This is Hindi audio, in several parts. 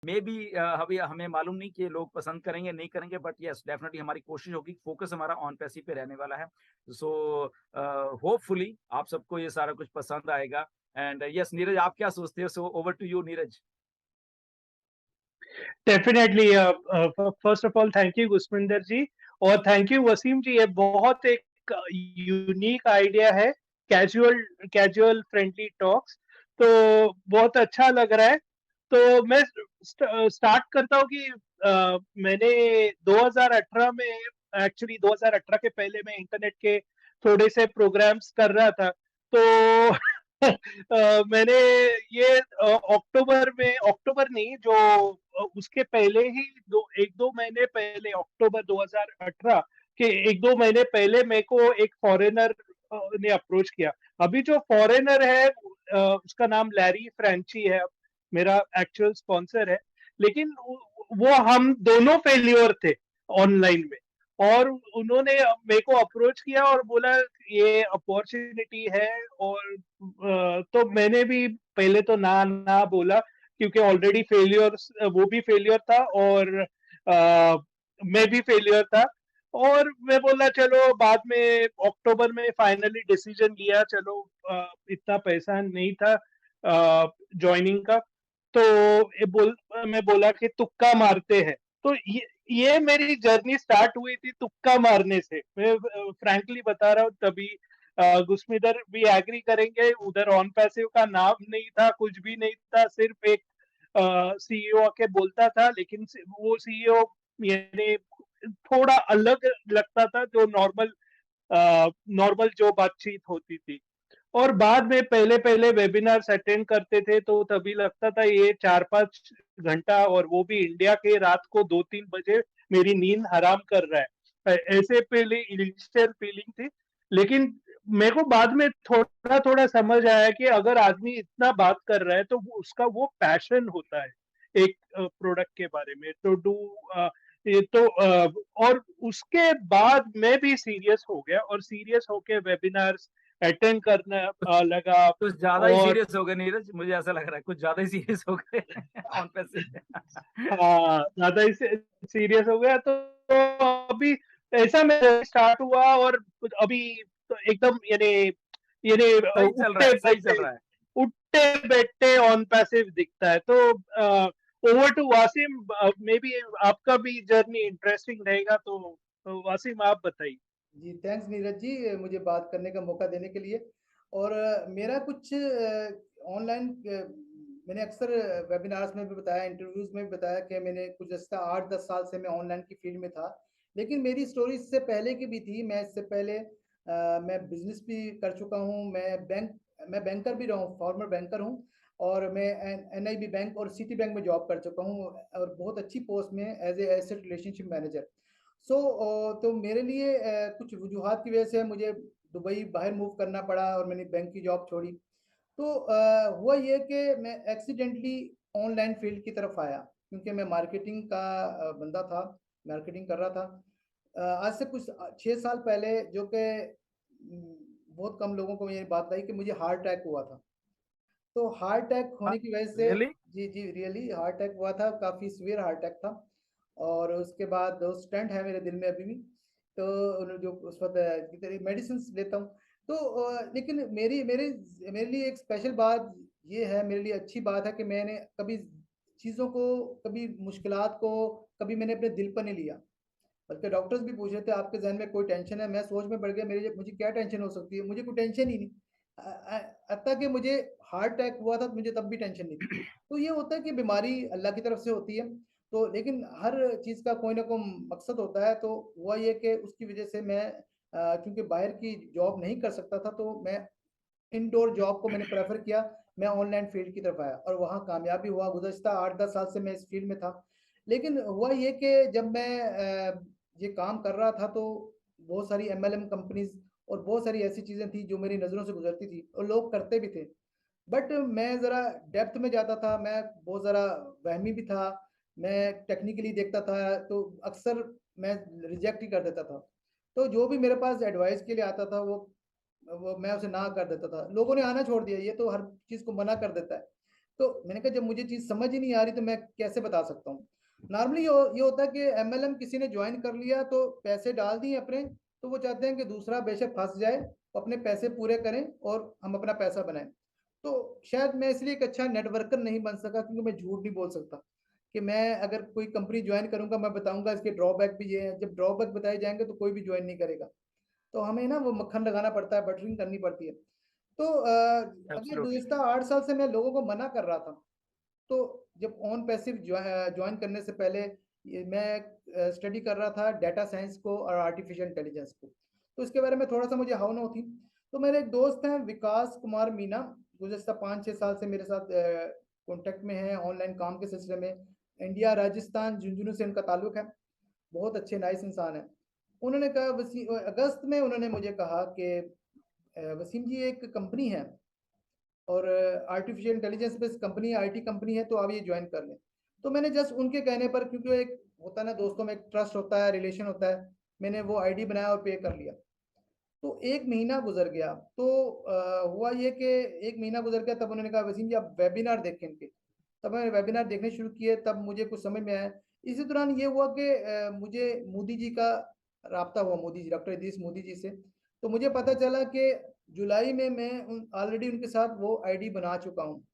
मे बी अभी हमें मालूम नहीं कि लोग पसंद करेंगे, नहीं करेंगे, बट येस डेफिनिटली हमारी कोशिश होगी, फोकस हमारा ऑन पैसिव पे रहने वाला है। सो होपफुली आप सबको ये सारा कुछ पसंद आएगा एंड यस नीरज आप क्या सोचते हो? So over to you Neeraj. Definitely first of all thank you Guswinder ji, और थैंक यू वसीम जी। ये बहुत एक यूनिक आइडिया है, कैजुअल कैजुअल फ्रेंडली टॉक्स। तो बहुत अच्छा लग रहा है। तो मैं स्टार्ट करता हूँ कि मैंने 2018 में, एक्चुअली 2018 के पहले मैं इंटरनेट के थोड़े से प्रोग्राम्स कर रहा था। तो मैंने ये अक्टूबर में, अक्टूबर नहीं जो उसके पहले ही दो एक दो महीने पहले, अक्टूबर 2018 के एक दो महीने पहले मेरे को एक फॉरेनर ने अप्रोच किया। अभी जो फॉरेनर है उसका नाम लैरी फ्रेंची है, मेरा एक्चुअल स्पॉन्सर है। लेकिन वो हम दोनों फेल्योर थे ऑनलाइन में, और उन्होंने मेरे को अप्रोच किया और बोला ये अपॉर्चुनिटी है। और तो मैंने भी पहले तो ना ना बोला, क्योंकि ऑलरेडी फेलियर, वो भी फेलियर था और मैं भी फेलियर था। और मैं बोला चलो, बाद में अक्टूबर में फाइनली डिसीजन लिया, चलो इतना पैसा नहीं था ज्वाइनिंग का। तो मैं बोला कि तुक्का मारते हैं। तो ये मेरी जर्नी स्टार्ट हुई थी तुक्का मारने से, मैं फ्रैंकली बता रहा हूँ। तभी गुस्मिदर भी एग्री करेंगे, उधर ऑन पैसिव का नाम नहीं था, कुछ भी नहीं था, सिर्फ एक सीईओ आके बोलता था। लेकिन वो सीईओ यानी थोड़ा अलग लगता था जो नॉर्मल नॉर्मल जो बातचीत होती थी। और बाद में पहले पहले वेबिनार्स अटेंड करते थे तो तभी लगता था ये 4-5 घंटा, और वो भी इंडिया के रात को 2-3 बजे मेरी नींद हराम कर रहा है। ऐसे पहले इनिशियल फीलिंग थी। लेकिन मेरे को बाद में थोड़ा थोड़ा समझ आया कि अगर आदमी इतना बात कर रहा है तो उसका वो पैशन होता है एक प्रोडक्ट के बारे में। तो ये तो और उसके बाद मैं भी सीरियस हो गया, और सीरियस होके वेबिनार्स अटेंड करना लगा। कुछ ज्यादा ही और सीरियस हो गए नीरज, मुझे ऐसा लग रहा है कुछ ज्यादा ही सीरियस हो गए ऑन पैसे। हाँ, ज्यादा ही सीरियस हो गया। तो अभी ऐसा मेरा स्टार्ट हुआ, और अभी तो एकदम यानी यानी सही चल रहा उठते है, सही चल बैठते रहा है। उठते बैठते ऑन पैसिव दिखता है। तो over to Wasim, maybe आपका भी जर्नी इंटरेस्टिंग रहेगा। तो वासिम आप बताइए। जी, थैंक्स नीरज जी, मुझे बात करने का मौका देने के लिए। और मेरा कुछ ऑनलाइन मैंने अक्सर वेबिनार्स में भी बताया, इंटरव्यूज़ में भी बताया कि मैंने कुछ रास्ता 8-10 साल से मैं ऑनलाइन की फील्ड में था। लेकिन मेरी स्टोरी इससे पहले की भी थी। मैं इससे पहले मैं बिज़नेस भी कर चुका हूँ, मैं बैंकर भी रहा हूँ, फॉर्मर बैंकर हूँ। और मैं एनआईबी बैंक और सिटी बैंक में जॉब कर चुका हूँ, और बहुत अच्छी पोस्ट में as a asset relationship manager. तो मेरे लिए कुछ वजूहात की वजह से मुझे दुबई बाहर मूव करना पड़ा और मैंने बैंक की जॉब छोड़ी। तो हुआ ये कि मैं एक्सीडेंटली ऑनलाइन फील्ड की तरफ आया, क्योंकि मैं मार्केटिंग का बंदा था, मार्केटिंग कर रहा था। आज से कुछ 6 साल पहले, जो कि बहुत कम लोगों को ये बात आई कि मुझे हार्ट अटैक हुआ था। तो हार्ट अटैक होने की वजह से, रियली? जी रियली हार्ट अटैक हुआ था, काफ़ी सीवियर हार्ट अटैक था। और उसके बाद वो स्टेंट है मेरे दिल में अभी भी। तो जो उस वक्त मेडिसिन लेता हूँ। तो लेकिन मेरे लिए एक स्पेशल बात ये है, मेरे लिए अच्छी बात है कि मैंने कभी चीज़ों को, कभी मुश्किलात को, कभी मैंने अपने दिल पर नहीं लिया। बल्कि डॉक्टर्स भी पूछ रहे थे आपके ज़हन में कोई टेंशन है? मैं सोच में पड़ गया, मुझे क्या टेंशन हो सकती है? मुझे कोई टेंशन ही नहीं। हत्ता कि मुझे हार्ट अटैक हुआ था तो मुझे तब भी टेंशन नहीं थी। तो ये होता है कि बीमारी अल्लाह की तरफ से होती है। तो लेकिन हर चीज़ का कोई ना कोई मकसद होता है। तो हुआ ये कि उसकी वज़ह से मैं चूँकि बाहर की जॉब नहीं कर सकता था, तो मैं इनडोर जॉब को मैंने प्रेफ़र किया। मैं ऑनलाइन फ़ील्ड की तरफ आया और वहाँ कामयाबी हुआ। गुज़श्ता 8-10 साल से मैं इस फ़ील्ड में था। लेकिन हुआ ये कि जब मैं ये काम कर रहा था, तो बहुत सारी एमएलएम कंपनीज़ और बहुत सारी ऐसी चीज़ें थी जो मेरी नज़रों से गुज़रती थी और लोग करते भी थे। बट मैं ज़रा डेप्थ में जाता था, मैं बहुत ज़रा वहमी भी था, मैं टेक्निकली देखता था, तो अक्सर मैं रिजेक्ट ही कर देता था। तो जो भी मेरे पास एडवाइस के लिए आता था, वो मैं उसे ना कर देता था। लोगों ने आना छोड़ दिया, ये तो हर चीज़ को मना कर देता है। तो मैंने कहा जब मुझे चीज समझ ही नहीं आ रही तो मैं कैसे बता सकता हूँ। नॉर्मली ये होता है कि एमएलएम किसी ने ज्वाइन कर लिया तो पैसे डाल दिए अपने, तो वो चाहते हैं कि दूसरा बेशक फंस जाए, अपने पैसे पूरे करें और हम अपना पैसा बनाएं। तो शायद मैं इसलिए एक अच्छा नेटवर्कर नहीं बन सका, क्योंकि मैं झूठ नहीं बोल सकता कि मैं अगर कोई कंपनी ज्वाइन करूंगा मैं बताऊंगा इसके ड्रॉबैक भी ये है। जब ड्रॉबैक बताए जाएंगे तो कोई भी ज्वाइन नहीं करेगा। तो हमें ना वो मक्खन लगाना पड़ता है, बटरिंग करनी पड़ती है। तो अगर एब्सोल्युटली। गुज़िस्ता 8 साल से मैं लोगों को मना कर रहा था, तो जब ऑन पैसिव ज्वाइन करने से पहले मैं स्टडी कर रहा था डेटा साइंस को और आर्टिफिशियल इंटेलिजेंस को, तो इसके बारे में थोड़ा सा मुझे हाव नो थी। तो मेरे एक दोस्त हैं विकास कुमार मीना, गुज़िस्ता 5-6 साल से मेरे साथ कॉन्टेक्ट में है ऑनलाइन काम के सिलसिले में। इंडिया राजस्थान झुंझुनू से उनका ताल्लुक है, बहुत अच्छे नाइस इंसान है। उन्होंने कहा अगस्त में उन्होंने मुझे कहा कि वसीम जी एक कंपनी है और आर्टिफिशियल इंटेलिजेंस बेस्ड कंपनी है, आईटी कंपनी है, तो आप ये ज्वाइन कर लें। तो मैंने जस्ट उनके कहने पर, क्योंकि एक होता है ना दोस्तों में एक ट्रस्ट होता है, रिलेशन होता है, मैंने वो आईडी बनाया और पे कर लिया। तो 1 महीना गुजर गया, तो हुआ ये कि 1 महीना गुजर गया, तब उन्होंने कहा वसीम जी आप वेबिनार देखें इनके। तब मैंने वेबिनार देखने शुरू किए, तब मुझे कुछ समझ में आया। इसी दौरान ये हुआ कि मुझे मोदी जी का राब्ता हुआ, मोदी जी, डॉक्टर इदरीस मोदी जी से। तो मुझे पता चला कि जुलाई में मैं ऑलरेडी उनके साथ वो आईडी बना चुका हूँ।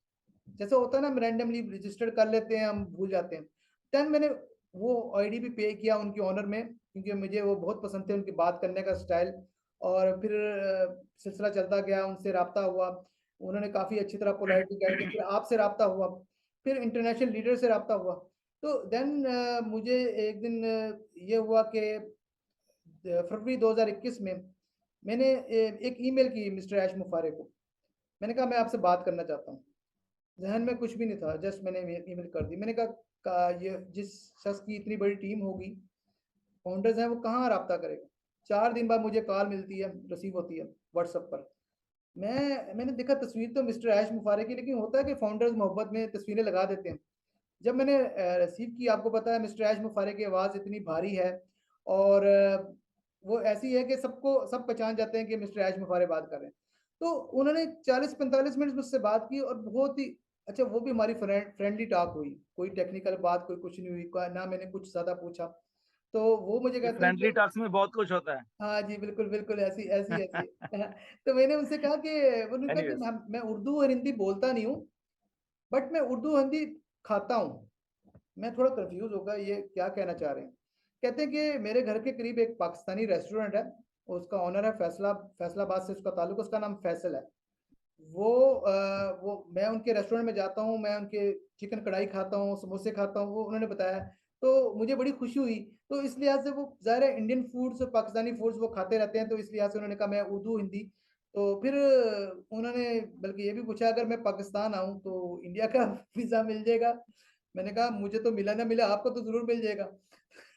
जैसे होता है ना, हम रैंडमली रजिस्टर्ड कर लेते हैं, हम भूल जाते हैं। देन मैंने वो आईडी भी पे किया उनके ऑनर में, क्योंकि मुझे वो बहुत पसंद थे, उनकी बात करने का स्टाइल। और फिर सिलसिला चलता गया, उनसे राब्ता हुआ, उन्होंने काफ़ी अच्छी तरह पोलाइटली गाइड किया, फिर आपसे राब्ता हुआ, फिर इंटरनेशनल लीडर से राब्ता हुआ। तो देन मुझे एक दिन ये हुआ कि फरवरी 2021 में मैंने एक ईमेल की मिस्टर ऐश मुफारे को। मैंने कहा मैं आपसे बात करना चाहता हूँ। ज़हन में कुछ भी नहीं था, जस्ट मैंने ईमेल कर दी। मैंने कहा ये जिस शख्स की इतनी बड़ी टीम होगी, फाउंडर्स हैं, वो कहाँ राब्ता करेगा। 4 दिन बाद मुझे कॉल मिलती है, रिसीव होती है व्हाट्सएप पर। मैंने देखा तस्वीर तो मिस्टर ऐश मुफारे की, लेकिन होता है कि फाउंडर्स मोहब्बत में तस्वीरें लगा देते हैं। जब मैंने रिसीव की, आपको पता है मिस्टर ऐश मुफारे की आवाज़ इतनी भारी है और वो ऐसी है कि सब पहचान जाते हैं कि मिस्टर ऐश मुफारे बात कर रहे हैं। तो उन्होंने 40-45 मिनट मुझसे बात की और बहुत ही अच्छा, वो भी हमारी फ्रेंडली टॉक हुई, कोई टेक्निकल बात कोई कुछ नहीं हुई, ना मैंने कुछ ज़्यादा पूछा। तो वो मुझे ये कहते हैं फ्रेंडली कि टॉक्स में बहुत कुछ होता है। हाँ जी, बिल्कुल, बिल्कुल ऐसी ऐसी ऐसी तो मैंने उनसे कहा कि उन्होंने कहा कि एनीवेज, मैं उर्दू और हिंदी बोलता नहीं हूँ, बट मैं उर्दू हिंदी खाता हूँ। मैं थोड़ा कंफ्यूज हो गया, ये क्या कहना चाह रहे हैं। कहते हैं कि मेरे घर के करीब एक पाकिस्तानी रेस्टोरेंट है, उसका ओनर है फैसलाबाद से उसका ताल्लुक, उसका नाम फैसल है। वो मैं उनके रेस्टोरेंट में जाता हूँ, मैं उनके चिकन कढ़ाई खाता हूँ, समोसे खाता हूँ, वो उन्होंने बताया। तो मुझे बड़ी खुशी हुई। तो इस लिहाज से वो ज़ाहिर है इंडियन फूड्स और पाकिस्तानी फूड्स वो खाते रहते हैं, तो इस लिहाज से उन्होंने कहा मैं उर्दू हिंदी। तो फिर उन्होंने बल्कि ये भी पूछा अगर मैं पाकिस्तान आऊँ तो इंडिया का वीज़ा मिल जाएगा। मैंने कहा मुझे तो मिला ना मिला, आपको तो ज़रूर मिल जाएगा।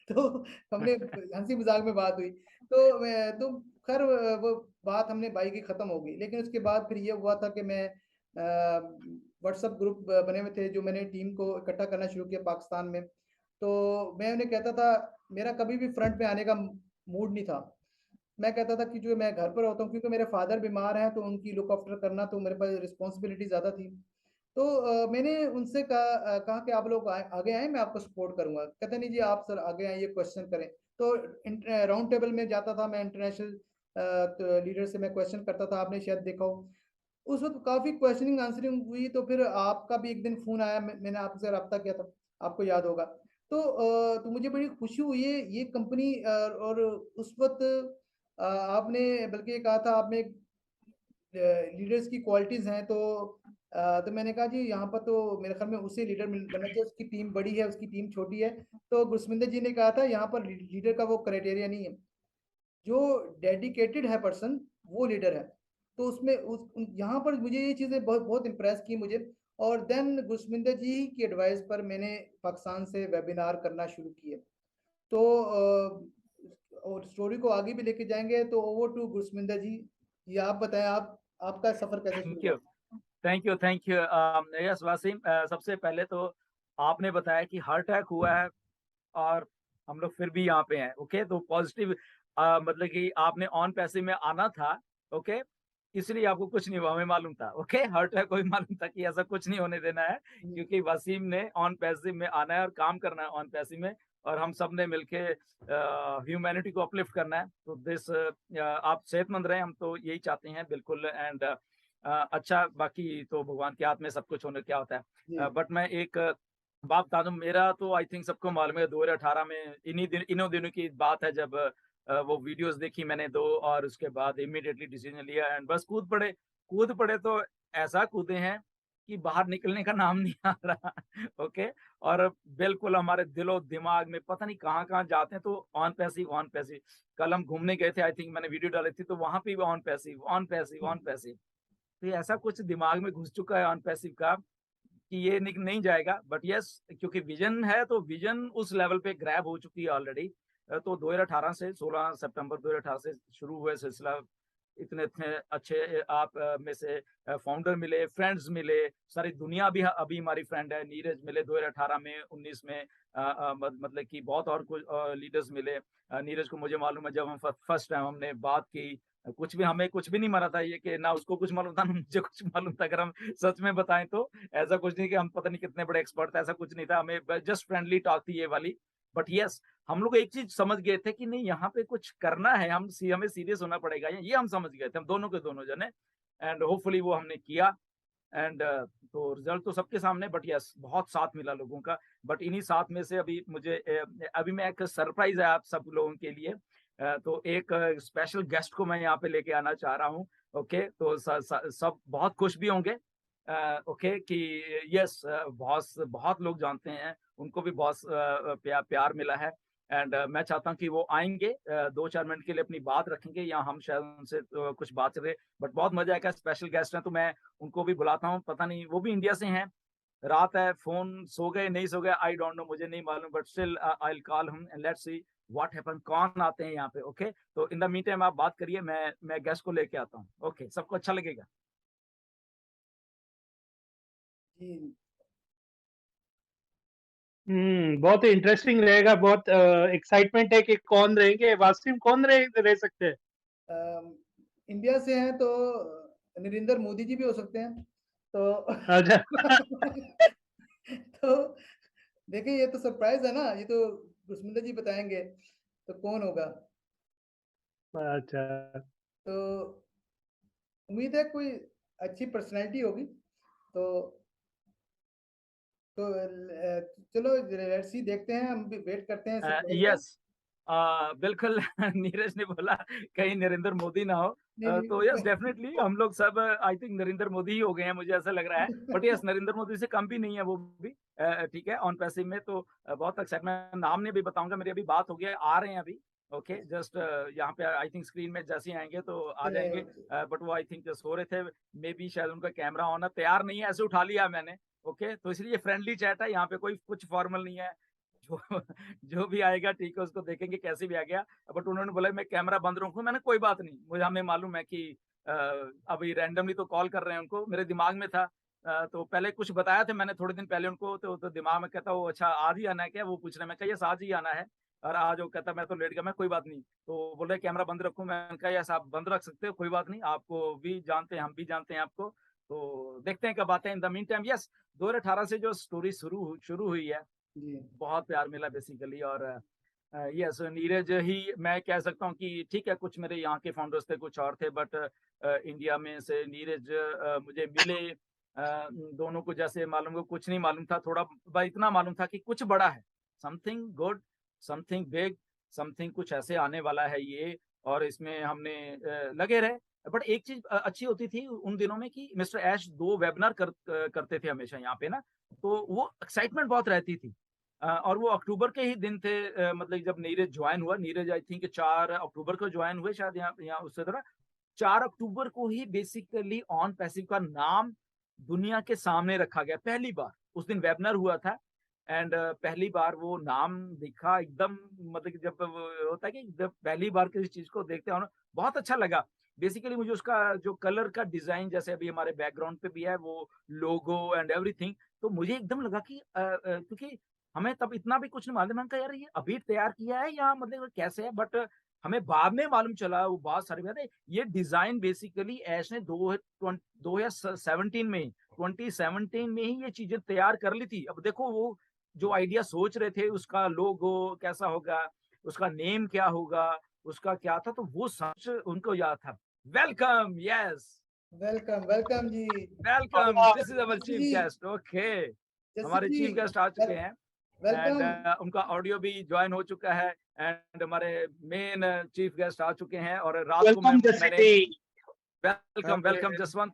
तो हमने हंसी मजाक में बात हुई। तो खैर वो बात हमने भाई की ख़त्म हो गई। लेकिन उसके बाद फिर ये हुआ था कि मैं व्हाट्सएप ग्रुप बने हुए थे जो मैंने टीम को इकट्ठा करना शुरू किया पाकिस्तान में। तो मैं उन्हें कहता था, मेरा कभी भी फ्रंट में आने का मूड नहीं था। मैं कहता था कि जो मैं घर पर होता हूँ, क्योंकि मेरे फादर बीमार हैं तो उनकी लुक आफ्टर करना, तो मेरे पास रिस्पॉन्सिबिलिटी ज़्यादा थी। तो मैंने उनसे कहा कि आप लोग आगे आएँ, मैं आपको सपोर्ट करूँगा। कहते नहीं जी आप सर आगे आइए, क्वेश्चन करें। तो राउंड टेबल में जाता था मैं, इंटरनेशनल लीडर से मैं क्वेश्चन करता था, आपने शायद देखा हो। उस वक़्त काफ़ी क्वेश्चनिंग आंसरिंग हुई, तो फिर आपका भी एक दिन फ़ोन आया, मैंने आपसे राब्ता किया था, आपको याद होगा। तो मुझे बड़ी खुशी हुई है ये कंपनी और उस वक़्त आपने बल्कि ये कहा था आपने लीडर्स की क्वालिटीज़ हैं, तो मैंने कहा जी यहाँ पर तो मेरे ख्याल में उसे लीडर बनना चाहिए, उसकी टीम बड़ी है, उसकी टीम छोटी है। तो गुरसमिंदर जी ने कहा था यहाँ पर लीडर का वो क्राइटेरिया नहीं है, जो डेडिकेटेड है पर्सन वो लीडर है। तो उसमें यहाँ पर मुझे ये चीज़ें बहुत बहुत इम्प्रेस की मुझे। और देन गुरसमिंदर जी की एडवाइस पर मैंने पाकिस्तान से वेबिनार करना शुरू किए। तो और स्टोरी को आगे भी लेके जाएंगे, तो ओवर टू गुरसमिंदर जी। ये आप बताएं, आप आपका सफर कैसे शुरू थैंक हुआ। You, thank you. Yes Wasim, सबसे पहले तो आपने बताया कि हार्ट अटैक हुआ है और हम लोग फिर भी यहाँ पे हैं। ओके, तो पॉजिटिव मतलब कि आपने ऑन पैसे में आना था। ओके, इसलिए आपको कुछ नहीं हुआ, हमें मालूम था। ओके, हर्ट है कोई मालूम था कि ऐसा कुछ नहीं होने देना है, क्योंकि वसीम ने ऑन पैसिव में आना है और काम करना है ऑन पैसिव में, और हम सब ने मिलके ह्यूमैनिटी को अपलिफ्ट करना है। तो दिस आप सेहतमंद रहें, हम तो यही चाहते हैं बिल्कुल। एंड अच्छा, बाकी तो भगवान के हाथ में सब कुछ होने क्या होता है। बट मैं एक बात बता दूं, मेरा तो आई थिंक सबको मालूम है, 2018 में इन्हों दिनों की बात है, जब वो वीडियोस देखी मैंने दो, और उसके बाद इमीडिएटली डिसीजन लिया एंड बस कूद पड़े। तो ऐसा कूदे हैं कि बाहर निकलने का नाम नहीं आ रहा। ओके, और बिल्कुल हमारे दिलो दिमाग में पता नहीं कहाँ जाते हैं, तो ऑन पैसिव। कल हम घूमने गए थे, आई थिंक मैंने वीडियो डाली थी, तो वहां पे भी ऑन पैसिव। तो ये ऐसा कुछ दिमाग में घुस चुका है ऑन पैसिव का कि ये नहीं जाएगा। बट यस, क्योंकि विजन है, तो विजन उस लेवल पे ग्रैब हो चुकी है ऑलरेडी। तो 2018 से 16 सितंबर 2018 से शुरू हुए सिलसिला। इतने इतने अच्छे आप में से फाउंडर मिले, फ्रेंड्स मिले, सारी दुनिया भी अभी हमारी फ्रेंड है। नीरज मिले 2018 में, 19 में मतलब कि बहुत और कुछ लीडर्स मिले। नीरज को मुझे मालूम है, जब हम फर्स्ट टाइम हमने बात की, हमें कुछ भी नहीं मारा था, ये कि ना उसको कुछ मालूम था ना मुझे कुछ मालूम था। अगर हम सच में बताएं तो ऐसा कुछ नहीं कि हम पता नहीं कितने बड़े एक्सपर्ट थे, ऐसा कुछ नहीं था। हमें जस्ट फ्रेंडली टॉक थी ये वाली। बट यस, हम लोग एक चीज समझ गए थे कि नहीं, यहाँ पे कुछ करना है, हमें सीरियस होना पड़ेगा, ये हम समझ गए थे, हम दोनों के दोनों जने। एंड होपफुली वो हमने किया। एंड तो रिजल्ट तो सबके सामने, बट यस, बहुत साथ मिला लोगों का। बट इन्हीं साथ में से अभी मैं एक सरप्राइज है आप सब लोगों के लिए। तो एक स्पेशल गेस्ट को मैं यहाँ पे लेके आना चाह रहा हूँ। ओके, तो सब बहुत खुश भी होंगे। ओके कि यस, बहुत लोग जानते हैं, उनको भी बहुत प्यार मिला है। एंड मैं चाहता हूँ कि वो आएंगे, 2-4 मिनट के लिए अपनी बात रखेंगे, या हम शायद उनसे कुछ बात करें। बट बहुत मजा आएगा, स्पेशल गेस्ट हैं, तो मैं उनको भी बुलाता हूँ। पता नहीं, वो भी इंडिया से हैं, रात है, फोन सो गए नहीं सो गए, आई डोंट नो, मुझे नहीं मालूम। But still I will call him and let's see what happen, कौन आते हैं यहाँ पे। ओके, तो इन द मीन टाइम आप बात करिए, मैं गेस्ट को लेके आता हूँ। ओके, सबको अच्छा लगेगा। जी बहुत इंटरेस्टिंग रहेगा, बहुत एक्साइटमेंट है कि कौन रहेंगे। वासिम कौन रह सकते हैं? इंडिया से हैं तो नरेंद्र मोदी जी भी हो सकते हैं। तो अच्छा। तो देखिए, ये तो सरप्राइज है ना, ये तो गुरसमिंदर जी बताएंगे तो कौन होगा। अच्छा। तो उम्मीद है कोई अच्छी पर्सनैलिटी होगी। तो चलो लेट्स सी, देखते हैं, हम भी वेट करते हैं सरप्राइज का। यस, बिल्कुल। नीरज ने बोला कहीं नरेंद्र मोदी ना हो। नहीं तो यस, नहीं। डेफिनेटली हम लोग सब आई थिंक नरेंद्र मोदी ही हो गए हैं, मुझे ऐसा लग रहा है। बट यस, नरेंद्र मोदी से कम भी नहीं है वो भी। ठीक है, ऑन पैसिव में तो बहुत एक्साइटमेंट, नाम ने भी बताऊंगा, मेरी अभी बात हो गई है, आ रहे हैं अभी। ओके, जस्ट यहाँ पे आई थिंक स्क्रीन में जैसे ही आएंगे तो आ चले जाएंगे। बट वो आई थिंक सो रहे थे, मे बी शायद उनका कैमरा ऑन है, तैयार नहीं है, ऐसे उठा लिया मैंने। ओके, तो इसलिए फ्रेंडली चैट है, यहाँ पे कोई कुछ फॉर्मल नहीं है। जो जो भी आएगा ठीक है, उसको देखेंगे कैसे भी आ गया। बट उन्होंने बोला मैं कैमरा बंद रखूं, मैंने कोई बात नहीं, मुझे हमें मालूम है कि अभी रैंडमली तो कॉल कर रहे हैं उनको, मेरे दिमाग में था। तो पहले कुछ बताया था मैंने थोड़े दिन पहले उनको, तो दिमाग में कहता वो अच्छा आज ही आना है क्या, वो पूछ रहे, मैं कहा यस आज ही आना है। और आज वो कहता मैं तो लेट गया, मैं कोई बात नहीं, तो बोल रहे कैमरा बंद रखूं, मैंने कहा यस आप बंद रख सकते हो, कोई बात नहीं, आपको भी जानते हैं, हम भी जानते हैं आपको। तो देखते हैं कब आते हैं। In the mean time yes, 2018 से जो स्टोरी शुरू हुई है, जी बहुत प्यार मिला बेसिकली। और यस, नीरज ही मैं कह सकता हूँ कि ठीक है, कुछ मेरे यहाँ के फाउंडर्स थे, कुछ और थे, बट इंडिया में से नीरज मुझे मिले। दोनों को जैसे मालूम हो, कुछ नहीं मालूम था, थोड़ा इतना मालूम था कि कुछ बड़ा है, something good, something big, something कुछ ऐसे आने वाला है ये। और इसमें हमने लगे रहे। बट एक चीज अच्छी होती थी उन दिनों में कि मिस्टर ऐश 2 वेबिनार करते थे हमेशा यहाँ पे ना, तो वो एक्साइटमेंट बहुत रहती थी। और वो अक्टूबर के ही दिन थे, मतलब जब नीरज ज्वाइन हुआ, नीरज आई थिंक 4 अक्टूबर को ज्वाइन हुए शायद, यहाँ उससे थोड़ा 4 अक्टूबर को ही बेसिकली ऑन पैसिव का नाम दुनिया के सामने रखा गया पहली बार। उस दिन वेबिनार हुआ था। एंड पहली बार वो नाम दिखा एकदम, मतलब कि जब होता है कि जब पहली बार किसी चीज को देखते हो ना, बहुत अच्छा लगा। बेसिकली मुझे उसका जो कलर का डिजाइन, जैसे अभी हमारे बैकग्राउंड पे भी है वो लोगो एंड एवरीथिंग, तो मुझे एकदम लगा कि क्योंकि हमें तब इतना भी कुछ नहीं मालूम, मैंने कहा यार ये अभी तैयार किया है या मतलब कैसे है। बट हमें बाद में मालूम चला, वो बहुत सारी बातें, ये डिजाइन बेसिकली ऐश ने 2017 में ही 2017 में ही ये चीजें तैयार कर ली थी। अब देखो वो जो आइडिया सोच रहे थे, उसका लोगो कैसा होगा, उसका नेम क्या होगा, उसका क्या था, तो वो सच उनको याद था। वेलकम, यस, वेलकम वेलकम जी। Welcome, this is our Jassi chief ji, guest. Okay, Jassi हमारे जी, चीफ गेस्ट आ चुके हैं एंड वेलकम। उनका ऑडियो भी ज्वाइन हो चुका है एंड हमारे मेन चीफ गेस्ट आ चुके हैं। और रात को वेलकम जस्सी मैंने ji. Welcome welcome Jaswant.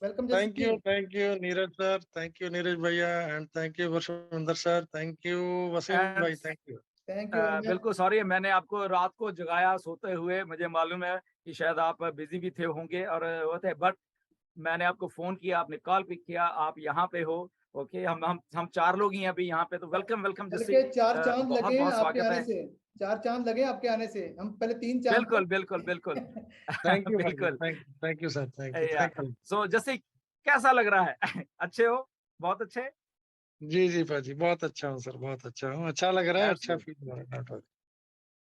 Welcome Jassi ji. Thank you, Neeraj sir. Thank you, Neeraj bhaiya, and thank you, Varshavinder sir. Thank you, Wasim and bhai. Thank you. Thank you very much. बिल्कुल सॉरी, मैंने आपको रात को जगाया सोते हुए, मुझे मालूम है कि शायद आप बिजी भी थे होंगे और होते, बट मैंने आपको फोन किया, आपने कॉल पिक किया, आप यहाँ पे हो। ओके, हम 4 लोग ही हैं अभी यहाँ पे, तो वेलकम वेलकम जस्सी, बल्कि 4 चांद बहुत लगे हैं बहुत आपके स्वागत आने है। से। 4 चांद लगे हैं आपके आने से। हम पहले 3 चांद बिल्कुल थे। बिल्कुल बिल्कुल। Thank you, bhai. बिल्कुल। Thank you, sir. Thank you. या Thank you. सो जस्सी, कैसा लग रहा है? अच्छे हो? बहुत अच्छे? जी पाजी, बहुत अच्छा हूँ सर, बहुत अच्छा हूँ। अच्छा लग रहा है, दैट्स अच्छा गुड, फील हो रहा है।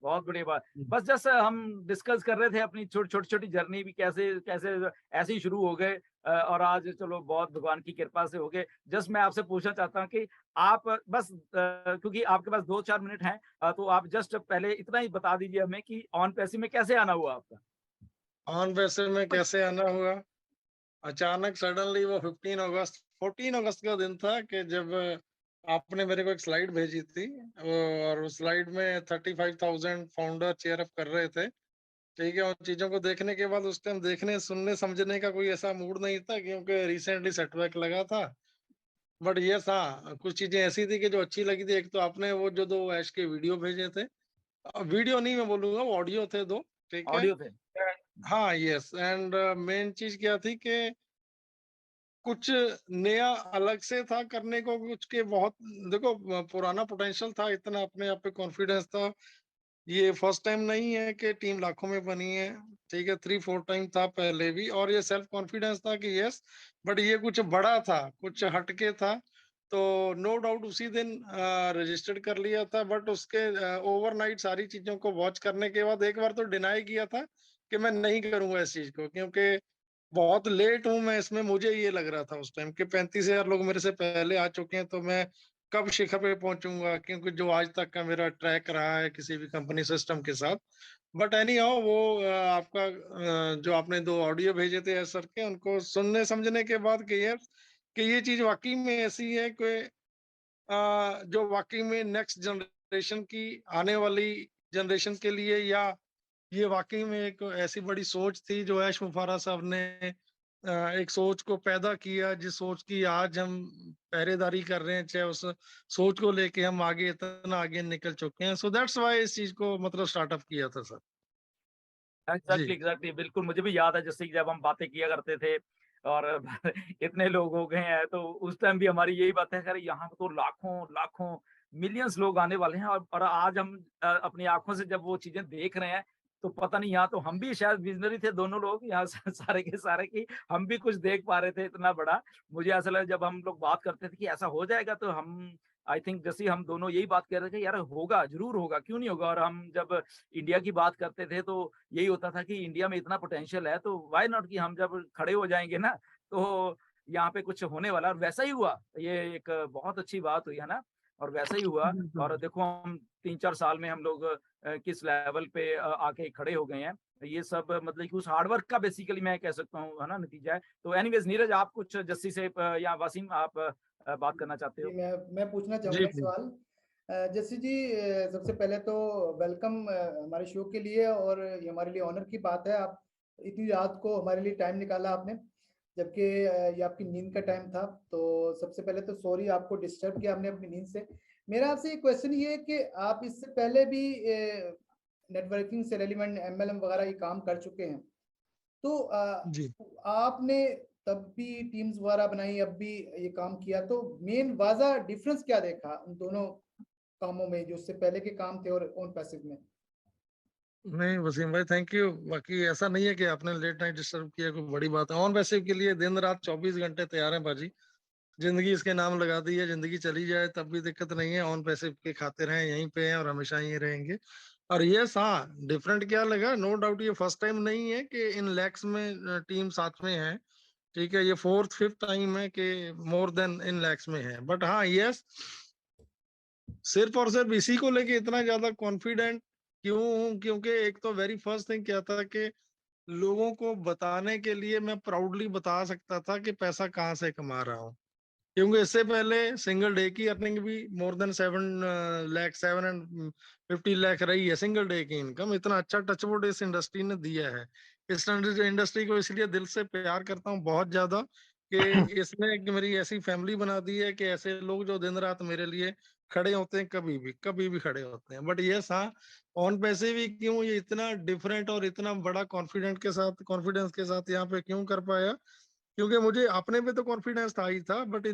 बहुत बढ़िया बात। बस जस्ट हम डिस्कस कर रहे थे अपनी छोटी-छोटी जर्नी भी कैसे कैसे ऐसे ही शुरू हो गए और आज चलो बहुत भगवान की कृपा से हो गए। जस्ट मैं आपसे पूछना चाहता हूँ कि आप बस क्योंकि आपके पास 2-4 मिनट हैं, तो आप जस्ट पहले इतना ही बता दीजिए हमें कि ऑन पैसी में कैसे आना हुआ आपका? ऑन वैसे में कैसे आना हुआ? अचानक सडनली वो 14 अगस्त का दिन था कि जब आपने मेरे को एक स्लाइड भेजी थी, और उस स्लाइड में 35,000 फाउंडर चेयर अप कर रहे थे। ठीक है, उन चीजों को देखने के बाद उस टाइम देखने सुनने समझने का कोई ऐसा मूड नहीं था, क्योंकि रिसेंटली सेटबैक लगा था। बट ये था, कुछ चीजें ऐसी थी कि जो अच्छी लगी थी। एक तो आपने वो जो 2 ऐश के वीडियो भेजे थे, वीडियो नहीं मैं बोलूंगा, वो ऑडियो थे 2। ठीक है। ऑडियो थे। हाँ, यस, एंड मेन चीज क्या थी कि कुछ नया अलग से था करने को, कुछ के बहुत देखो पुराना पोटेंशियल था, इतना अपने आप पे कॉन्फिडेंस था। ये फर्स्ट टाइम नहीं है कि टीम लाखों में बनी है। ठीक है, 3-4 टाइम था पहले भी, और ये सेल्फ कॉन्फिडेंस था कि यस, बट ये कुछ बड़ा था, कुछ हटके था। तो नो डाउट उसी दिन रजिस्टर्ड कर लिया था, बट उसके ओवरनाइट सारी चीजों को वॉच करने के बाद एक बार तो डिनाई किया था कि मैं नहीं करूंगा इस चीज को, क्योंकि बहुत लेट हूँ मैं इसमें। मुझे ये लग रहा था उस टाइम कि 35,000 लोग मेरे से पहले आ चुके हैं, तो मैं कब शिखर पे पहुंचूंगा, क्योंकि जो आज तक का मेरा ट्रैक रहा है किसी भी कंपनी सिस्टम के साथ। बट एनी हाउ, वो आपका जो आपने 2 ऑडियो भेजे थे सर के, उनको सुनने समझने के बाद कि यार कि ये चीज वाकई में ऐसी है कि जो वाकई में नेक्स्ट जनरेशन की, आने वाली जनरेशन के लिए, या ये वाकई में एक ऐसी बड़ी सोच थी जो ऐश मुफारा साहब ने एक सोच को पैदा किया, जिस सोच की आज हम पहरेदारी कर रहे हैं, चाहे उस सोच को लेके हम आगे इतना आगे निकल चुके हैं। सो दैट्स व्हाई इस चीज को मतलब स्टार्टअप किया था सर। एग्जैक्टली जी एग्जैक्टली, बिल्कुल मुझे भी याद है जैसे कि जब हम बातें किया करते थे और इतने लोग हो गए हैं, तो उस टाइम भी हमारी यही बात है, अरे यहाँ पे तो लाखों लाखों मिलियंस लोग आने वाले हैं और आज हम अपनी आंखों से जब वो चीजें देख रहे हैं, तो पता नहीं, यहाँ तो हम भी शायद विजनरी थे दोनों लोग यहाँ सारे के सारे की, हम भी कुछ देख पा रहे थे इतना बड़ा। मुझे ऐसा लगा जब हम लोग बात करते थे कि ऐसा हो जाएगा, तो हम आई थिंक जैसे हम दोनों यही बात कर रहे थे कि यार होगा, जरूर होगा, क्यों नहीं होगा। और हम जब इंडिया की बात करते थे तो यही होता था कि इंडिया में इतना पोटेंशियल है, तो व्हाई नॉट कि हम जब खड़े हो जाएंगे ना, तो यहाँ पे कुछ होने वाला। और वैसा ही हुआ, ये एक बहुत अच्छी बात हुई है ना, और वैसा ही हुआ। बिल्कुल। और देखो हम 3-4 साल में हम लोग किस लेवल पे आके खड़े हो गए हैं। ये सब मतलब कि उस हार्डवर्क का बेसिकली मैं कह सकता हूँ, है ना, नतीजा है। तो एनीवेज नीरज, आप कुछ जस्सी से या वासीम आप बात करना चाहते जी, हो? मैं पूछना जी चाहूंगा सवाल। जस्सी जी, सबसे पहले तो वेलकम हमारे शो के लिए, और ये हमारे लिए ऑनर की बात है, आप इतनी रात को हमारे लिए टाइम निकाला आपने, जबकि ये आपकी नींद का टाइम था। तो सबसे पहले तो सॉरी, आपको डिस्टर्ब किया हमने अपनी नींद से। मेरा आपसे एक क्वेश्चन ये है कि आप इससे पहले भी नेटवर्किंग से रेलिवेंट एमएलएम वगैरह ये काम कर चुके हैं, तो जी आपने तब भी टीम्स वगैरह बनाई, अब भी ये काम किया, तो मेन वाजा डिफरेंस क्या देखा उन दोनों कामों में, जो उससे पहले के काम थे और ऑन पैसिव में? नहीं वसीम भाई, थैंक यू। बाकी ऐसा नहीं है कि आपने लेट नाइट डिस्टर्ब किया, कोई बड़ी बात है। ऑन पैसिव के लिए दिन रात 24 घंटे तैयार है बाजी। जिंदगी इसके नाम लगा दी है, जिंदगी चली जाए तब भी दिक्कत नहीं है। ऑन पैसिव के खाते रहे, यहीं पे हैं और हमेशा यहीं रहेंगे। और यस हाँ, डिफरेंट क्या लगा, नो डाउट ये फर्स्ट टाइम नहीं है कि इन लैक्स में टीम साथ में है, ठीक है, ये 4th 5th टाइम है कि मोर देन इन लैक्स में है। बट हाँ यस, सिर्फ और सिर्फ इसी को लेके इतना ज्यादा कॉन्फिडेंट क्यों हूँ, क्योंकि एक तो वेरी फर्स्ट थिंग क्या था कि लोगों को बताने के लिए मैं प्राउडली बता सकता था कि पैसा कहाँ से कमा रहा हूँ, क्योंकि इससे पहले सिंगल डे की अर्निंग भी मोर देन 7 लाख 750 लाख रही है सिंगल डे की इनकम। इतना अच्छा टचवुड इस इंडस्ट्री ने दिया है। इस इंडस्ट्री को इसलिए दिल से प्यार करता हूँ बहुत ज्यादा कि इसने एक मेरी ऐसी फैमिली बना दी है कि ऐसे लोग जो दिन रात मेरे लिए खड़े होते हैं, कभी भी खड़े होते हैं। बट ये हाँ, ऑन पैसे भी क्यों ये इतना डिफरेंट और इतना बड़ा कॉन्फिडेंस के साथ यहाँ पे क्यों कर पाया, क्योंकि मुझे अपने पे तो कॉन्फिडेंस था ही था, बट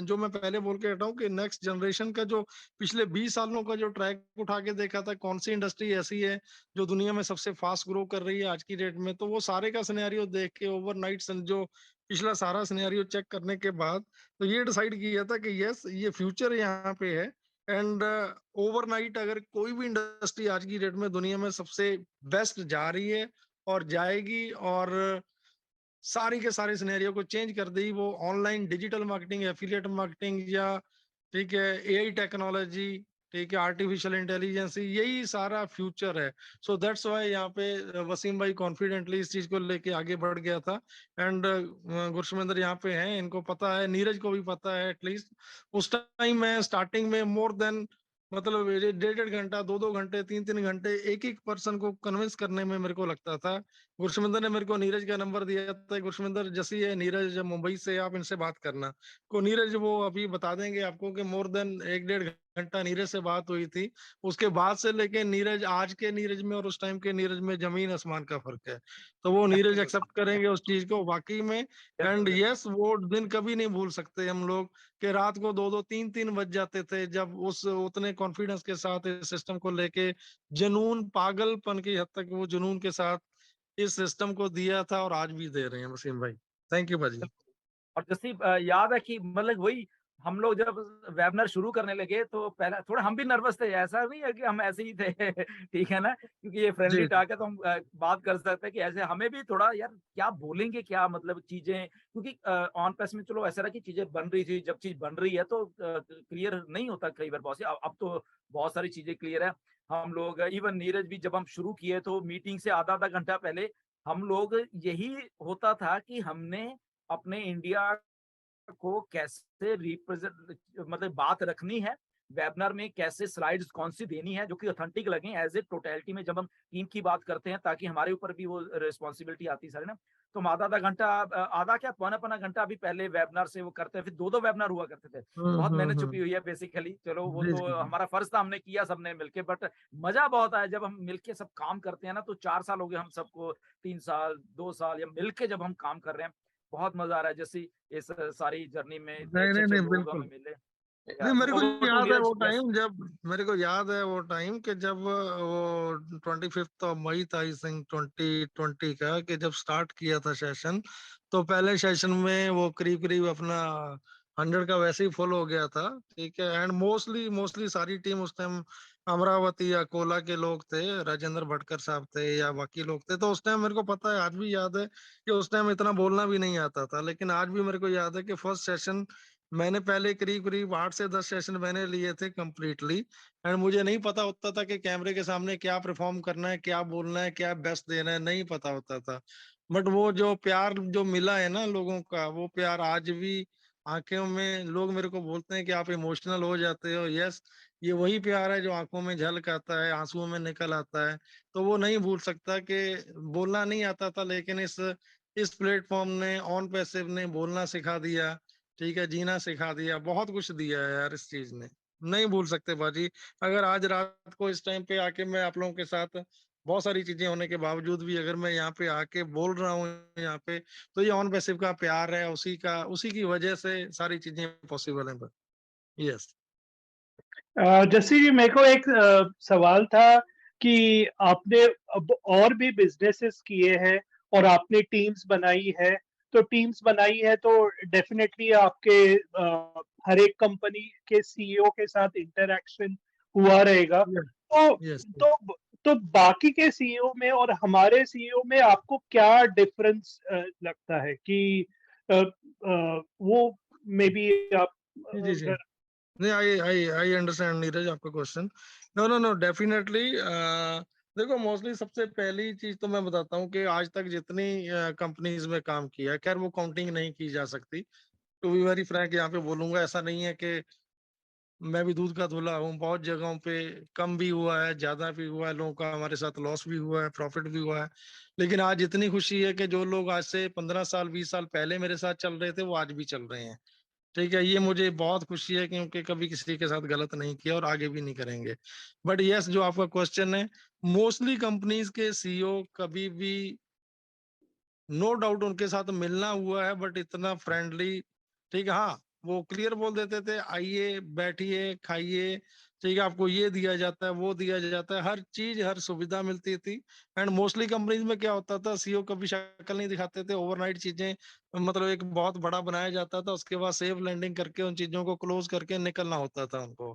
जो मैं पहले बोल के हटा हूँ कि नेक्स्ट जनरेशन का जो पिछले 20 सालों का जो ट्रैक उठा के देखा था, कौन सी इंडस्ट्री ऐसी है जो दुनिया में सबसे फास्ट ग्रो कर रही है आज की डेट में, तो वो सारे का सिनेरियो देख के ओवरनाइट जो पिछला सारा सिनेरियो चेक करने के बाद तो ये डिसाइड किया था कि यस ये फ्यूचर यहाँ पे है। एंड ओवरनाइट अगर कोई भी इंडस्ट्री आज की डेट में दुनिया में सबसे बेस्ट जा रही है और जाएगी और सारी के सारे सिनेरियो को चेंज कर दी, वो online digital marketing, affiliate marketing या ठीक है एआई टेक्नोलॉजी, ठीक है आर्टिफिशियल इंटेलिजेंस, यही सारा फ्यूचर है। सो दैट्स व्हाई यहाँ पे वसीम भाई कॉन्फिडेंटली इस चीज को लेके आगे बढ़ गया था। एंड गुरशमिंदर यहाँ पे हैं, इनको पता है, नीरज को भी पता है एटलीस्ट। उस टाइम मैं स्टार्टिंग में मोर देन मतलब 1.5 घंटा 2 घंटे 3 घंटे एक एक पर्सन को कन्विंस करने में मेरे को लगता था। गुरशमिंदर ने मेरे को नीरज का नंबर दिया था, गुरशमिंदर जैसे है नीरज मुंबई से, आप इनसे बात करना को। नीरज वो अभी बता देंगे आपको कि मोर देन 1.5 घंटा नीरज से बात हुई थी। उसके बाद से लेके नीरज, आज के नीरज में और उस टाइम के नीरज में जमीन आसमान का फर्क है। तो वो नीरज एक्सेप्ट करेंगे उस चीज को वाकई में। एंड यस वो दिन कभी नहीं भूल सकते हम लोग कि रात को 2-2 3-3 बज जाते थे जब उस उतने कॉन्फिडेंस के साथ इस सिस्टम को लेके, जुनून पागलपन की हद तक वो जुनून के साथ इस सिस्टम को दिया था और आज भी दे रहे हैं वसीम भाई। थैंक यू भाजी। और जैसे याद है कि मतलब वही हम लोग जब वेबिनार शुरू करने लगे तो पहला थोड़ा हम भी नर्वस थे, ऐसा नहीं है कि हम ऐसे ही थे ठीक है ना, क्योंकि ये फ्रेंडली जी जी टॉक है तो हम बात कर सकते हैं कि ऐसे हमें भी थोड़ा यार क्या बोलेंगे, क्या मतलब चीजें, क्योंकि ऑन पैस में चलो ऐसा रहा कि चीजें बन रही थी, जब चीज बन रही है तो क्लियर नहीं होता कई बार बहुत सी, अब तो बहुत सारी चीजें क्लियर है। हम लोग इवन नीरज भी जब हम शुरू किए तो मीटिंग से आधा आधा घंटा पहले हम लोग यही होता था कि हमने अपने इंडिया को कैसे रिप्रेजेंट मतलब बात रखनी है वेबिनार में, कैसे स्लाइड्स कौन सी देनी है जो कि ऑथेंटिक लगे एज ए टोटलिटी में जब हम टीम की बात करते हैं, ताकि हमारे ऊपर भी वो रिस्पॉन्सिबिलिटी आती है सारी ना। तो हम आधा आधा घंटा आधा क्या पौना पौना घंटा अभी पहले वेबिनार से वो करते हैं, फिर दो हुआ करते थे। बहुत मेहनत छुपी हम्म। हुई है बेसिकली, चलो वो जी तो जी जी। हमारा फर्ज था, हमने किया सबने मिलके, बट मजा बहुत आया जब हम मिलके सब काम करते हैं ना। तो 4 साल हो गए हम सबको, 3 साल 2 साल या मिलके जब हम काम कर रहे हैं, बहुत मजा आ रहा है। जैसे इस सारी जर्नी में इतने नहीं अच्छे नहीं अच्छे नहीं लोग बिल्कुल हमें मिले। नहीं। मेरे को ओवर टू याद है वो नीरज। यस। टाइम जब, मेरे को याद है वो टाइम कि जब वो 25 मई था आई थिंक 2020 का, कि जब स्टार्ट किया था सेशन, तो पहले सेशन में वो करीब करीब अपना 100 का वैसे ही फुल हो गया था, ठीक है। एंड मोस्टली मोस्टली सारी टीम उस टाइम अमरावती या कोला के लोग थे, राजेंद्र भटकर साहब थे या बाकी लोग थे। तो उस टाइम मेरे को पता है, आज भी याद है कि उस टाइम इतना बोलना भी नहीं आता था, लेकिन आज भी मेरे को याद है कि फर्स्ट सेशन मैंने पहले करीब करीब 8 से 10 सेशन मैंने लिए थे कंप्लीटली। एंड मुझे नहीं पता होता था कि कैमरे के सामने क्या परफॉर्म करना है, क्या बोलना है, क्या बेस्ट देना है, नहीं पता होता था। बट वो जो प्यार जो मिला है ना लोगों का, वो प्यार आज भी आंखों में, लोग मेरे को बोलते हैं कि आप इमोशनल हो जाते हो। यस, ये वही प्यार है जो आंखों में झलक आता है, आंसुओं में निकल आता है। तो वो नहीं भूल सकता कि बोलना नहीं आता था, लेकिन इस प्लेटफॉर्म ने, ऑन पैसिव ने बोलना सिखा दिया, ठीक है, जीना सिखा दिया, बहुत कुछ दिया है यार इस चीज ने। नहीं भूल सकते बाजी। अगर आज रात को इस टाइम पे आके मैं आप लोगों के साथ बहुत सारी चीजें होने के बावजूद भी अगर मैं यहाँ पे आके बोल रहा हूँ यहाँ पे, तो ये ऑन पैसिव का प्यार है, उसी की वजह से सारी चीजें पॉसिबल है। यस। जैसे कि मेरे को एक सवाल था कि आपने अब और भी बिजनेसेस किए हैं और आपने टीम्स बनाई है, तो टीम्स बनाई है तो डेफिनेटली आपके हर एक कंपनी के सीईओ के साथ इंटरेक्शन हुआ रहेगा। यस तो यस। तो तो बाकी के सीईओ में और हमारे सीईओ में आपको क्या डिफरेंस लगता है कि वो मे बी आप जी जी नहीं, आई अंडरस्टैंड नीरज आपका question. No no no definitely. देखो मोस्टली सबसे पहली चीज तो मैं बताता हूँ कि आज तक जितनी कंपनीज में काम किया है, खैर वो काउंटिंग नहीं की जा सकती। टू बी वेरी फ्रैंक यहाँ पे बोलूंगा, ऐसा नहीं है कि मैं भी दूध का धुला हूँ। बहुत जगहों पे कम भी हुआ है, ज्यादा भी हुआ है, लोगों का हमारे साथ लॉस भी हुआ है, प्रॉफिट भी हुआ है। लेकिन आज इतनी खुशी है कि जो लोग आज से 15 साल 20 साल पहले मेरे साथ चल रहे थे वो आज भी चल रहे हैं। ठीक है, ये मुझे बहुत खुशी है क्योंकि कभी किसी के साथ गलत नहीं किया और आगे भी नहीं करेंगे। बट यस, जो आपका क्वेश्चन है, मोस्टली कंपनीज के सीईओ कभी भी, नो डाउट उनके साथ मिलना हुआ है, बट इतना फ्रेंडली, ठीक है, हाँ वो क्लियर बोल देते थे आइए बैठिए खाइए, ठीक है, आपको ये दिया जाता है वो दिया जाता है, हर चीज हर सुविधा मिलती थी। एंड मोस्टली कंपनीज में क्या होता था, सीईओ कभी शक्ल नहीं दिखाते थे, ओवरनाइट चीजें मतलब एक बहुत बड़ा बनाया जाता था, उसके बाद सेफ लैंडिंग करके उन चीजों को क्लोज करके निकलना होता था उनको।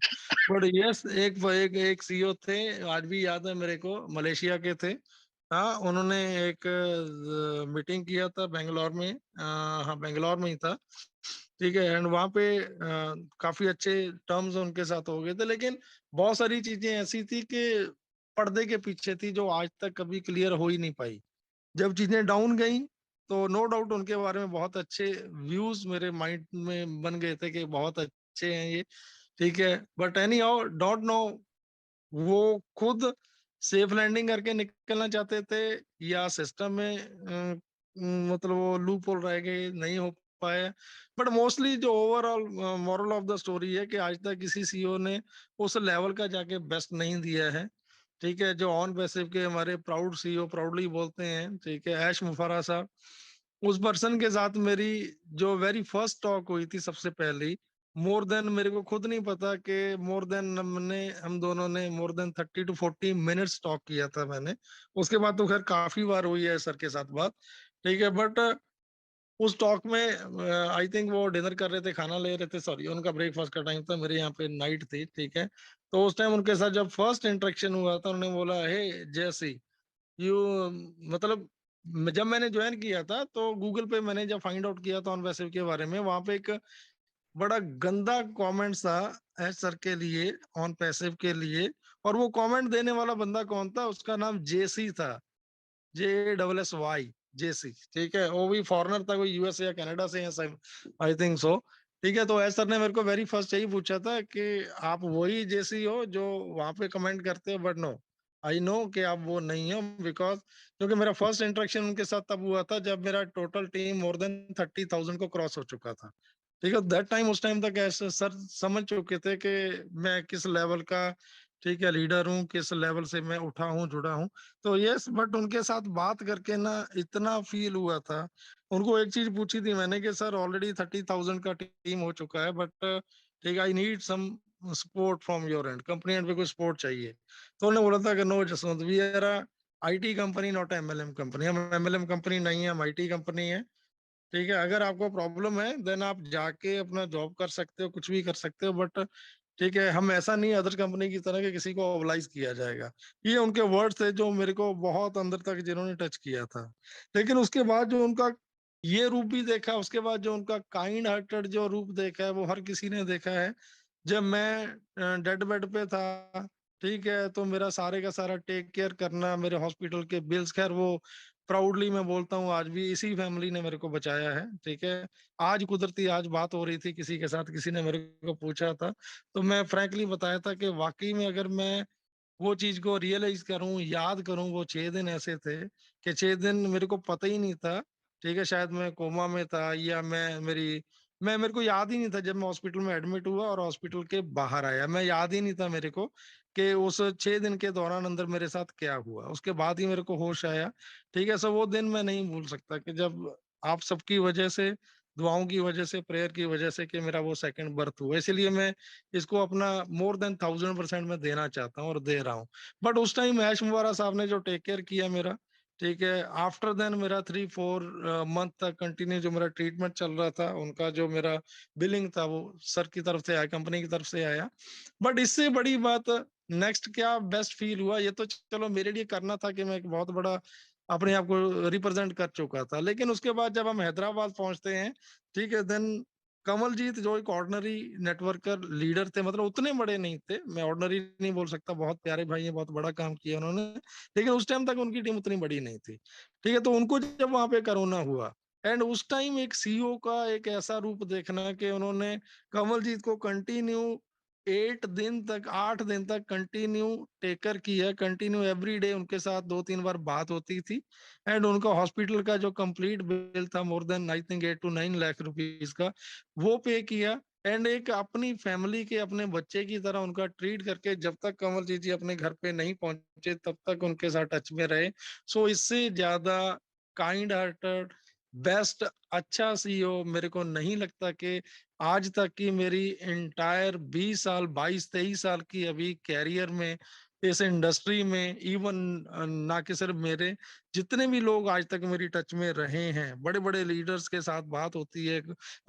बट यस, एक सीईओ थे, आज भी याद है मेरे को, मलेशिया के थे। हाँ, उन्होंने एक मीटिंग किया था बेंगलोर में, हाँ बेंगलोर में ही था। ठीक है, एंड वहाँ पे काफी अच्छे टर्म्स उनके साथ हो गए थे, लेकिन बहुत सारी चीजें ऐसी थी कि पर्दे के पीछे थी जो आज तक कभी क्लियर हो ही नहीं पाई। जब चीजें डाउन गई तो नो डाउट उनके बारे में बहुत अच्छे व्यूज मेरे माइंड में बन गए थे कि बहुत अच्छे हैं ये। ठीक है, but any how don't know वो खुद सेफ लैंडिंग करके निकलना चाहते थे या सिस्टम में मतलब वो लूप होल रह गए, नहीं हो पाया। बट मोस्टली जो overall moral of the story है कि आज तक किसी सीईओ ने उस लेवल का जाके बेस्ट नहीं दिया है। ठीक है, जो ऑन पैसिव के हमारे प्राउड सीईओ प्राउडली बोलते हैं, ठीक है, ऐश मुफारा साहब, उस पर्सन के साथ मेरी जो वेरी फर्स्ट टॉक हुई थी सबसे पहली, मोर देन, मेरे को खुद नहीं पता कि मोर देन हम दोनों ने more than 30 to 40 minutes talk किया था मैंने। उसके बाद तो खैर काफी बार हुई है सर के साथ बात। ठीक है, बट उस टॉक में आई थिंक वो डिनर कर रहे थे, खाना ले रहे थे, सॉरी उनका ब्रेकफास्ट का टाइम था, मेरे यहाँ पे नाइट थी। ठीक है, तो उस टाइम उनके साथ जब फर्स्ट इंटरेक्शन हुआ था, उन्होंने बोला हे जैसी यू, मतलब जब मैंने ज्वाइन किया था तो गूगल पे मैंने जब फाइंड आउट किया था ऑन पैसिव के बारे में, वहां पे एक बड़ा गंदा कमेंट था एच सर के लिए, ऑन पैसिव के लिए। और वो कमेंट देने वाला बंदा कौन था, उसका नाम जेसी था, JSSY, जेसी। ठीक है, वो भी फॉरेनर था, कोई यूएस या कनाडा से है, आई थिंक सो। ठीक है, तो एस सर ने मेरे को वेरी फर्स्ट यही पूछा था कि आप वही जेसी हो जो वहां पे कमेंट करते हो, बट नो, आई नो कि आप वो नहीं हो, बिकॉज क्योंकि मेरा फर्स्ट इंटरेक्शन उनके साथ तब हुआ था जब मेरा टोटल टीम मोर देन 30,000 को क्रॉस हो चुका था। ठीक है, दैट टाइम, उस टाइम तक ऐसे सर समझ चुके थे कि मैं किस लेवल का, ठीक है, लीडर हूँ, किस लेवल से मैं उठा हूँ जुड़ा हूँ। तो यस, बट उनके साथ बात करके ना इतना फील हुआ था। उनको एक चीज पूछी थी मैंने कि सर ऑलरेडी 30,000 का टीम हो चुका है, बट ठीक, I need some support from your end, company end पे कोई सपोर्ट चाहिए। तो उन्होंने बोला था कि no Jaswant, we are IT company not MLM company, हम एमएलएम कंपनी नहीं है, हम आईटी कंपनी है। ठीक है, अगर आपको प्रॉब्लम है देन आप जाके अपना जॉब कर सकते हो, कुछ भी कर सकते हो, बट ठीक है, हम ऐसा नहीं अदर कंपनी की तरह के किसी को ओबलाइज किया जाएगा। ये उनके वर्ड्स थे जो मेरे को बहुत अंदर तक जिन्होंने टच किया था। लेकिन उसके बाद जो उनका ये रूप भी देखा, उसके बाद जो उनका काइंड हार्टेड जो रूप देखा है वो हर किसी ने देखा है। जब मैं डेड बेड पे था, ठीक है, तो मेरा सारे का सारा टेक केयर करना, मेरे हॉस्पिटल के बिल्स, खैर वो प्राउडली मैं बोलता हूँ आज भी इसी फैमिली ने मेरे को बचाया है। ठीक है, आज कुदरती आज बात हो रही थी किसी के साथ, किसी ने मेरे को पूछा था, तो मैं फ्रैंकली बताया था कि वाकई में अगर मैं वो चीज को रियलाइज करूं, याद करूं, वो 6 दिन ऐसे थे कि 6 दिन मेरे को पता ही नहीं था। ठीक है, शायद मैं कोमा में था या मैं मेरे को याद ही नहीं था जब मैं हॉस्पिटल में एडमिट हुआ और हॉस्पिटल के बाहर आया, मैं याद ही नहीं था मेरे को कि उस 6 दिन के दौरान अंदर मेरे साथ क्या हुआ। उसके बाद ही मेरे को होश आया। ठीक है, सो वो दिन मैं नहीं भूल सकता कि जब आप सबकी वजह से, दुआओं की वजह से, प्रेयर की वजह से, कि मेरा वो सेकंड बर्थ हुआ। इसलिए मैं इसको अपना मोर देन 1000% में देना चाहता हूँ और दे रहा हूँ। बट उस टाइम ऐश मुबारक साहब ने जो टेक केयर किया मेरा, ठीक है, आफ्टर देन मेरा 3-4 मंथ तक कंटिन्यू जो मेरा ट्रीटमेंट चल रहा था, उनका जो मेरा बिलिंग था वो सर की तरफ से आया, कंपनी की तरफ से आया। बट इससे बड़ी बात नेक्स्ट क्या बेस्ट फील हुआ, ये तो चलो मेरे लिए करना था कि मैं एक बहुत बड़ा अपने आप को रिप्रेजेंट कर चुका था, लेकिन उसके बाद जब हम हैदराबाद पहुंचते हैं, ठीक है, देन कमलजीत जो एक ऑर्डिनरी नेटवर्कर लीडर थे, मतलब उतने बड़े नहीं थे, मैं ऑर्डिनरी नहीं बोल सकता, बहुत प्यारे भाई हैं, बहुत बड़ा काम किया उन्होंने, लेकिन उस टाइम तक उनकी टीम उतनी बड़ी नहीं थी, ठीक है। तो उनको जब वहां पे कोरोना हुआ, एंड उस टाइम एक सीईओ का एक ऐसा रूप देखना कि उन्होंने कमलजीत को कंटिन्यू 8 दिन तक कंटिन्यू टेकर किया, कंटिन्यू एवरी डे उनके साथ 2-3 बार बात होती थी, एंड उनका हॉस्पिटल का जो कंप्लीट बिल था more than I think 8 to 9 lakh rupees का, वो पे किया, एंड एक अपनी फैमिली के अपने बच्चे की तरह उनका ट्रीट करके जब तक कमलजीत जी अपने घर पे नहीं पहुंचे तब तक उनके साथ टच में रहे। सो इससे ज्यादा काइंड हार्टेड, बेस्ट, अच्छा सीईओ मेरे को नहीं लगता कि आज तक की मेरी इंटायर 20 साल 22-23 साल की अभी कैरियर में इस इंडस्ट्री में, इवन ना कि सिर्फ मेरे, जितने भी लोग आज तक मेरी टच में रहे हैं, बड़े बड़े लीडर्स के साथ बात होती है,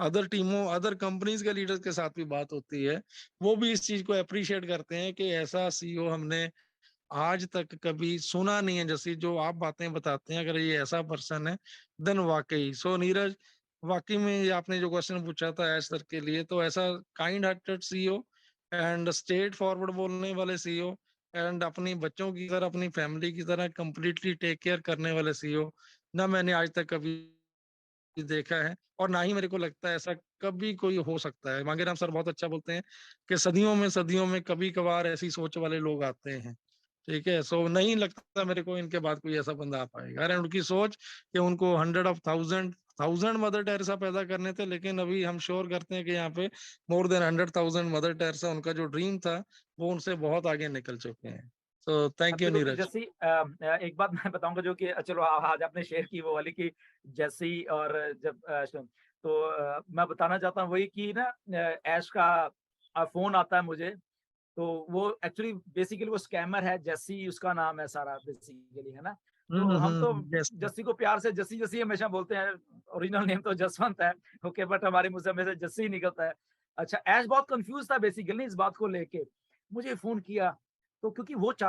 अदर टीमों अदर कंपनीज के लीडर्स के साथ भी बात होती है, वो भी इस चीज को अप्रिशिएट करते हैं कि ऐसा सीईओ हमने आज तक कभी सुना नहीं है। जैसी जो आप बातें बताते हैं, अगर ये ऐसा पर्सन है देन वाकई। सो नीरज, वाकई में ये आपने जो क्वेश्चन पूछा था ऐश सर के लिए, तो ऐसा kind hearted CEO and straight forward बोलने वाले सीईओ एंड अपनी बच्चों की तरह अपनी फैमिली की तरह कंप्लीटली टेक केयर करने वाले सीईओ ना मैंने आज तक कभी देखा है, और ना ही मेरे को लगता है ऐसा कभी कोई हो सकता है। मांगेराम सर बहुत अच्छा बोलते हैं कि सदियों में कभी कभार ऐसी सोच वाले लोग आते हैं, ठीक है। सो नहीं लगता मेरे को इनके बाद कोई ऐसा बंदा आ पाएगा। अरे उनकी सोच कि उनको 100,000 मदर टेरेसा पैदा करने थे, लेकिन अभी हम श्योर करते हैं कि यहाँ पे मोर देन 100,000 मदर टेरेसा, उनका जो ड्रीम था वो उनसे बहुत आगे निकल चुके हैं। So thank you absolutely. Neeraj. जैसे एक बात मैं बताऊंगा जो कि चलो आज आपने शेयर की वो वाली कि जैसी और जब तो मैं बताना चाहता हूँ वही कि ना ऐश का फोन आता है मुझे, तो वो एक्चुअली बेसिकली वो स्कैमर है, जस्सी उसका नाम है सारा बेसिकली, है ना। तो हम तो यस। जस्सी को प्यार से जस्सी जस्सी हमेशा बोलते हैं, ओरिजिनल नेम तो जसवंत है, ओके, बट हमारे मुंह से हमेशा जस्सी ही निकलता है। अच्छा, ऐश बहुत कंफ्यूज था बेसिकली इस बात को लेके, मुझे फोन किया तो क्योंकि वो चाहता